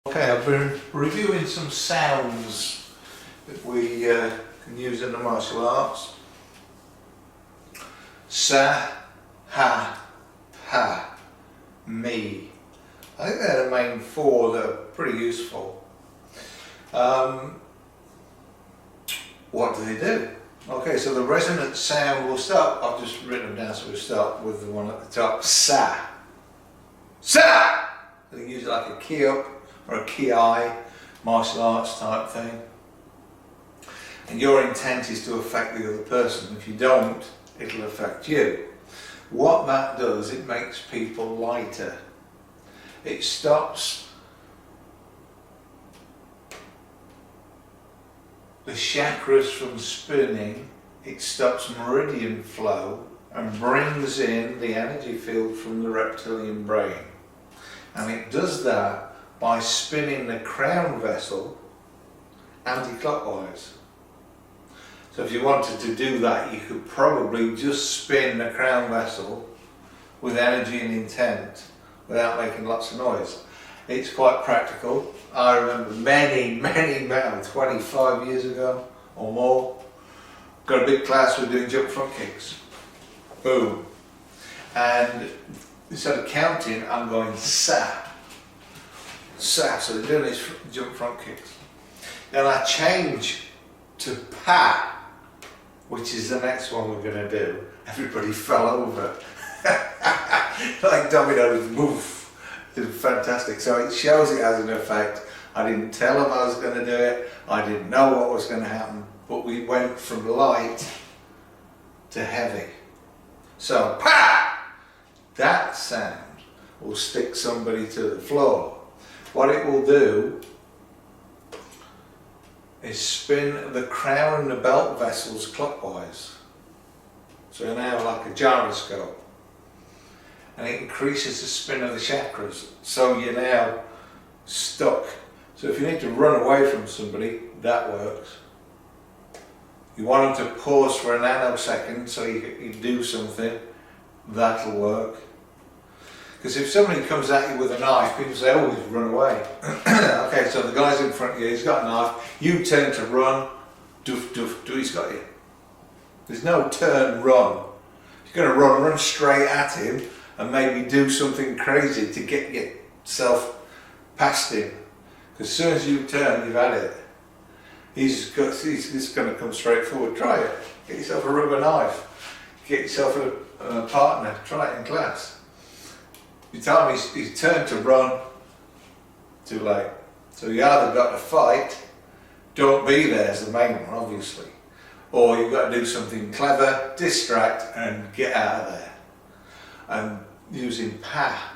Okay, I've been reviewing some sounds that we can use in the martial arts. Sa, ha, pa, me. I think they're the main four that are pretty useful. What do they do? Okay, so the resonant sound will start, I've just written them down, so we'll start with the one at the top, sa. Sa! They use it like a key up or a Kiai, martial arts type thing. And your intent is to affect the other person. If you don't, it'll affect you. What that does, it makes people lighter. It stops the chakras from spinning, it stops meridian flow and brings in the energy field from the reptilian brain. And it does that by spinning the crown vessel anti-clockwise. So if you wanted to do that, you could probably just spin the crown vessel with energy and intent without making lots of noise. It's quite practical. I remember many, 25 years ago or more, got a big class, we were doing jump front kicks. Boom. And instead of counting, I'm going sa. Sa, so they're doing these jump front kicks. Then I change to pa, which is the next one we're going to do. Everybody fell over. Like dominoes, woof. It's fantastic. So it shows it has an effect. I didn't tell them I was going to do it. I didn't know what was going to happen. But we went from light to heavy. So, pa! That sound will stick somebody to the floor. What it will do is spin the crown and the belt vessels clockwise. So you're now like a gyroscope. And it increases the spin of the chakras. So you're now stuck. So if you need to run away from somebody, that works. You want them to pause for a nanosecond so you do something, that'll work. Because if somebody comes at you with a knife, people say, oh, he's run away. Okay, so the guy's in front of you, he's got a knife, you turn to run, doof, doof, doof, he's got you. There's no turn, run. You're going to run straight at him and maybe do something crazy to get yourself past him. Because as soon as you turn, you've had it. He's going to come straight forward. Try it. Get yourself a rubber knife. Get yourself a partner. Try it in class. You tell him he's turned to run, too late. So you either got to fight, don't be there is the main one obviously, or you've got to do something clever, distract and get out of there. And using pa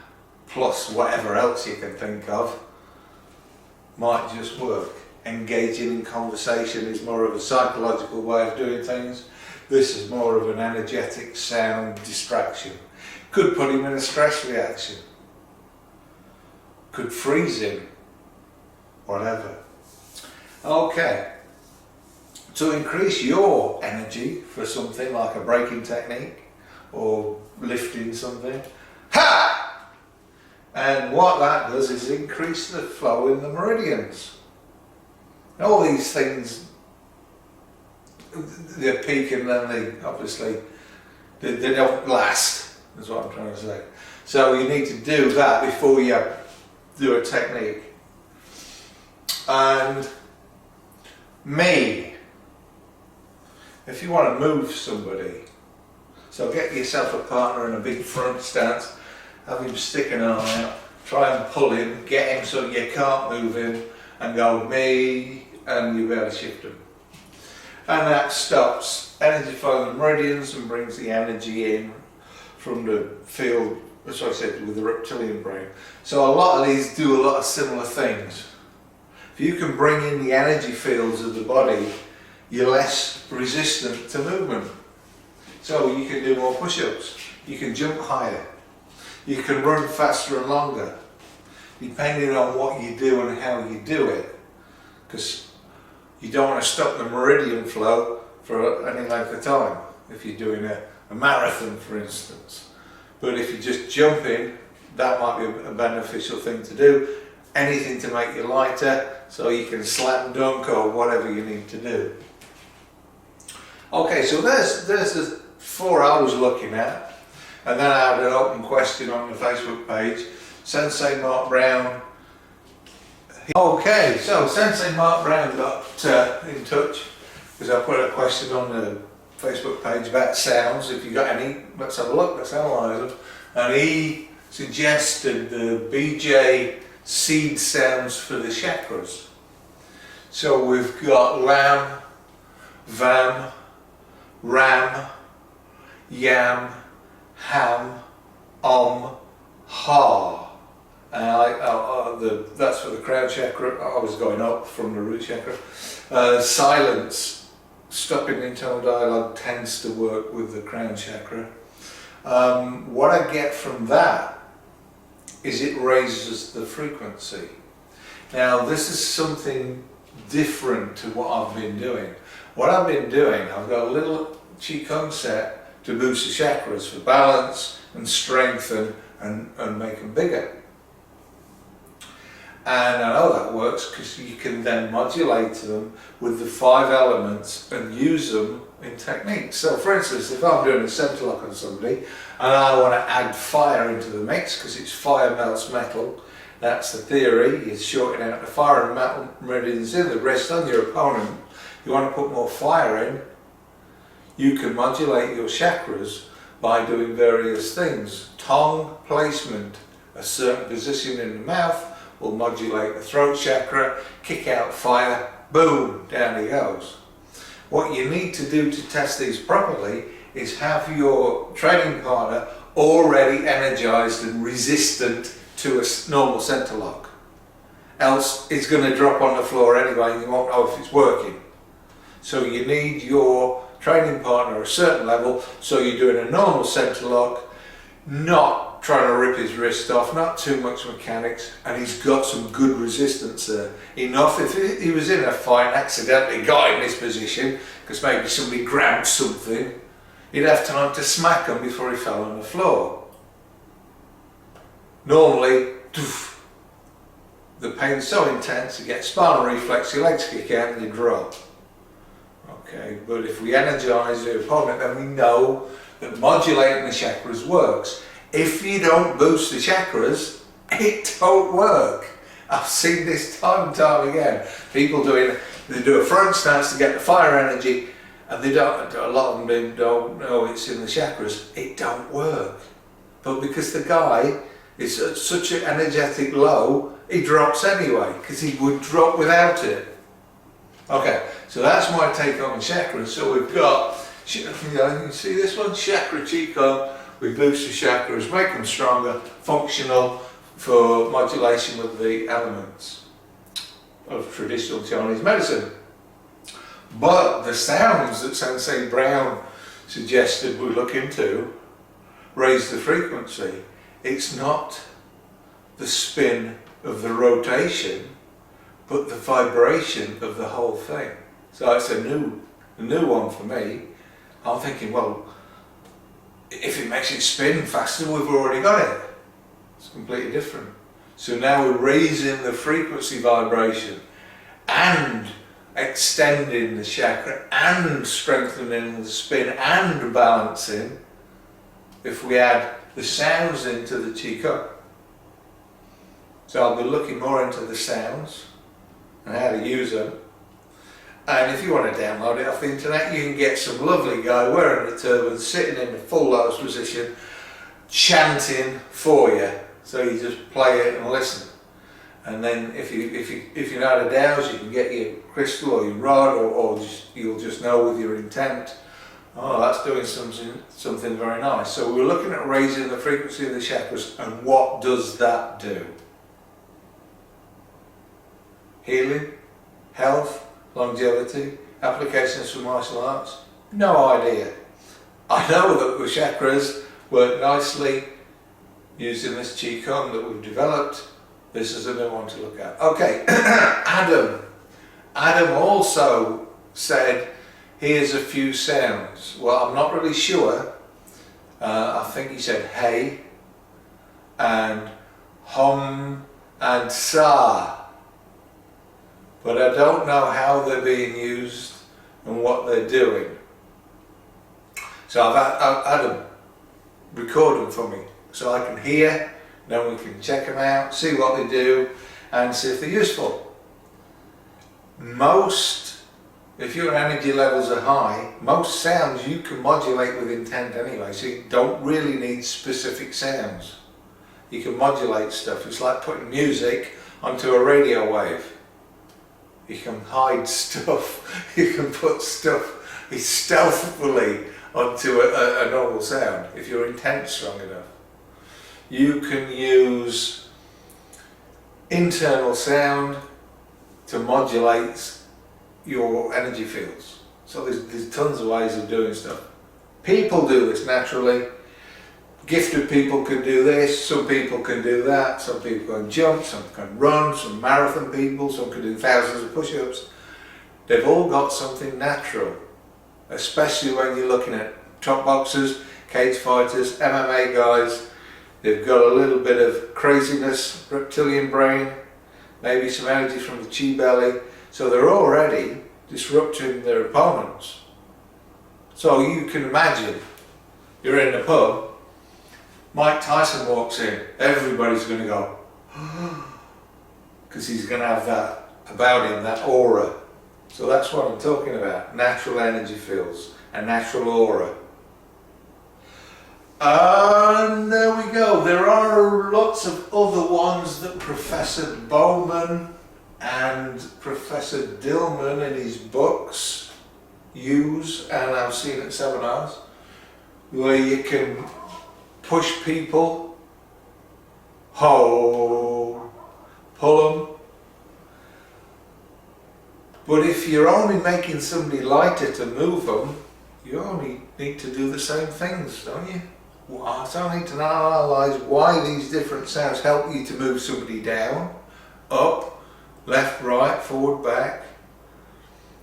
plus whatever else you can think of might just work. Engaging in conversation is more of a psychological way of doing things. This is more of an energetic sound distraction. Could put him in a stress reaction. Could freeze him. Whatever. Okay. To increase your energy for something like a braking technique or lifting something, ha! And what that does is increase the flow in the meridians. And all these things, they peak and then they obviously, they don't last. That's what I'm trying to say. So you need to do that before you do a technique. And me, if you want to move somebody, so get yourself a partner in a big front stance, have him stick an arm out, try and pull him, get him so you can't move him, and go me, and you'll be able to shift him. And that stops energy flow in the meridians and brings the energy in from the field, as I said, with the reptilian brain. So a lot of these do a lot of similar things. If you can bring in the energy fields of the body, you're less resistant to movement. So you can do more push-ups, you can jump higher, you can run faster and longer, depending on what you do and how you do it. Because you don't want to stop the meridian flow for any length of time if you're doing a marathon, for instance. But if you're just jumping, that might be a beneficial thing to do. anything to make you lighter, so you can slam dunk or whatever you need to do. Okay, so there's the 4 I was looking at, and then I had an open question on the Facebook page. Sensei Mark Brown. Okay, so Sensei Mark Brown got in touch because I put a question on the Facebook page about sounds. If you got any, let's have a look, let's analyse them. And he suggested the BJ seed sounds for the chakras. So we've got lam, vam, ram, yam, ham, ha. And that's for the crown chakra. I was going up from the root chakra. Silence, stopping internal dialogue, tends to work with the crown chakra. What I get from that is it raises the frequency. Now this is something different to what I've been doing. What I've been doing, I've got a little Qigong set to boost the chakras for balance and strengthen and make them bigger. And I know that works because you can then modulate them with the 5 elements and use them in techniques. So for instance, if I'm doing a center lock on somebody and I want to add fire into the mix because it's fire melts metal, that's the theory, it's shorting out the fire and metal meridians in the wrist on your opponent. You want to put more fire in, you can modulate your chakras by doing various things. Tongue placement, a certain position in the mouth will modulate the throat chakra, kick out fire, boom, down he goes. What you need to do to test these properly is have your training partner already energized and resistant to a normal center lock. Else it's going to drop on the floor anyway and you won't know if it's working. So you need your training partner at a certain level, so you're doing a normal center lock, not trying to rip his wrist off, not too much mechanics, and he's got some good resistance there. Enough if he was in a fight and accidentally got in this position, because maybe somebody grabbed something, he'd have time to smack him before he fell on the floor. Normally, the pain's so intense, you get spinal reflex, your legs kick out and you drop. Okay, but if we energize the opponent, then we know that modulating the chakras works. If you don't boost the chakras, it don't work. I've seen this time and time again. People they do a front stance to get the fire energy, and they don't. A lot of them don't know it's in the chakras. It don't work. But because the guy is at such an energetic low, he drops anyway, because he would drop without it. Okay, so that's my take on the chakras. So we've got, you can see this one, chakra Qigong. We boost the chakras, make them stronger, functional for modulation with the elements of traditional Chinese medicine. But the sounds that Sensei Brown suggested we look into raise the frequency. It's not the spin of the rotation, but the vibration of the whole thing. So it's a new one for me. I'm thinking, well, if it makes it spin faster, we've already got it. It's completely different. So now we're raising the frequency vibration and extending the chakra and strengthening the spin and balancing if we add the sounds into the Qigong. So I'll be looking more into the sounds and how to use them. And if you want to download it off the internet, you can get some lovely guy wearing a turban, sitting in the full lotus position, chanting for you. So you just play it and listen. And then if you know how to dowse, you can get your crystal or your rod, or you'll just know with your intent, oh, that's doing something very nice. So we're looking at raising the frequency of the chakras, and what does that do? Healing, health, longevity, applications for martial arts? No idea. I know that the chakras work nicely using this Qigong that we've developed. This is a new one to look at. Okay, Adam also said, here's a few sounds. Well, I'm not really sure. I think he said hey and hum and sa, but I don't know how they're being used and what they're doing. So I've had them record them for me so I can hear, then we can check them out, see what they do and see if they're useful. If your energy levels are high, most sounds you can modulate with intent anyway, so you don't really need specific sounds. You can modulate stuff. It's like putting music onto a radio wave. You can hide stuff, you can put stuff stealthily onto a normal sound if your intent's strong enough. You can use internal sound to modulate your energy fields. So there's tons of ways of doing stuff. People do this naturally. Gifted people can do this, some people can do that, some people can jump, some can run, some marathon people, some can do thousands of push-ups. They've all got something natural, especially when you're looking at top boxers, cage fighters, MMA guys. They've got a little bit of craziness, reptilian brain, maybe some energy from the chi belly, so they're already disrupting their opponents. So you can imagine, you're in the pub, Mike Tyson walks in, everybody's going to go, because he's going to have that about him, that aura. So that's what I'm talking about, natural energy fields, a natural aura. And there we go. There are lots of other ones that Professor Bowman and Professor Dillman in his books use, and I've seen at seminars, where you can push people, pull them. But if you're only making somebody lighter to move them, you only need to do the same things, don't you? Well, so I need to analyse why these different sounds help you to move somebody down, up, left, right, forward, back.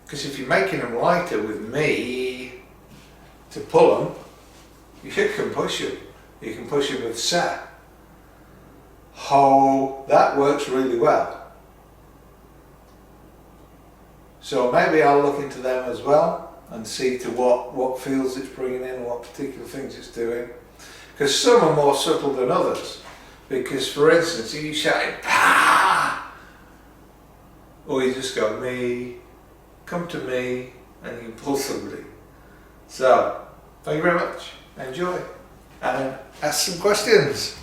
Because if you're making them lighter with me to pull them, you can push them. You can push them with sa, ho. That works really well. So maybe I'll look into them as well and see to what fields it's bringing in, what particular things it's doing. Because some are more subtle than others. Because for instance, you shout, ah! Or you just go, me, come to me, and you pull somebody. So, thank you very much. Enjoy. And ask some questions.